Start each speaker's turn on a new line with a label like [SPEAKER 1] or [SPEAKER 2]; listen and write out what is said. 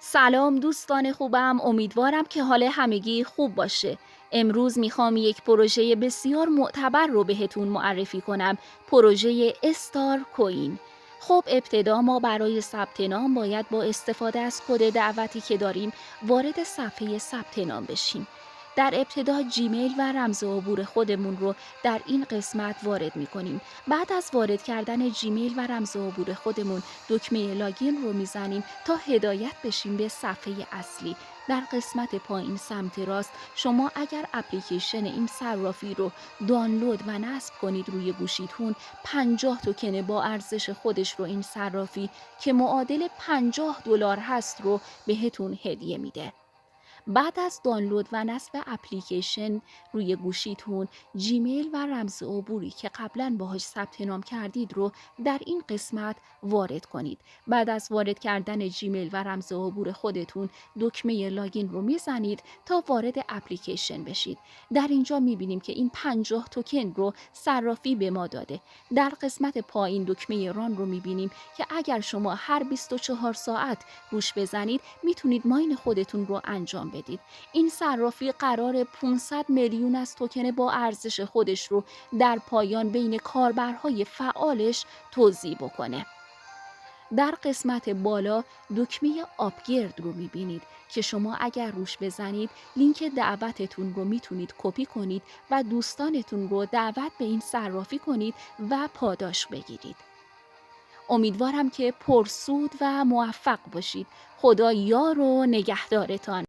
[SPEAKER 1] سلام دوستان خوبم، امیدوارم که حال همگی خوب باشه. امروز میخوام یک پروژه بسیار معتبر رو بهتون معرفی کنم، پروژه استار کوین. خب ابتدا ما برای ثبت نام باید با استفاده از کد دعوتی که داریم وارد صفحه ثبت نام بشیم. در ابتدا جیمیل و رمز عبور خودمون رو در این قسمت وارد می‌کنیم. بعد از وارد کردن جیمیل و رمز عبور خودمون دکمه لاگین رو میزنیم تا هدایت بشیم به صفحه اصلی. در قسمت پایین سمت راست شما اگر اپلیکیشن این صرافی رو دانلود و نصب کنید روی گوشیتون 50 توکن با ارزش خودش رو این صرافی که معادل $50 هست رو بهتون هدیه میده. بعد از دانلود و نصب اپلیکیشن روی گوشیتون جیمیل و رمز عبوری که قبلا باهاش ثبت نام کردید رو در این قسمت وارد کنید. بعد از وارد کردن جیمیل و رمز عبور خودتون دکمه لاگین رو میزنید تا وارد اپلیکیشن بشید. در اینجا میبینیم که این 50 توکن رو صرافی به ما داده. در قسمت پایین دکمه ران رو میبینیم که اگر شما هر 24 ساعت روش بزنید میتونید ماین خودتون رو انجام بدید. این صرافی قرار 500 میلیون از توکن با ارزش خودش رو در پایان بین کاربرهای فعالش توزیع بکنه. در قسمت بالا دکمه آپگرد رو میبینید که شما اگر روش بزنید لینک دعوتتون رو میتونید کپی کنید و دوستانتون رو دعوت به این صرافی کنید و پاداش بگیرید. امیدوارم که پرسود و موفق باشید. خدا یار و نگهدارتان.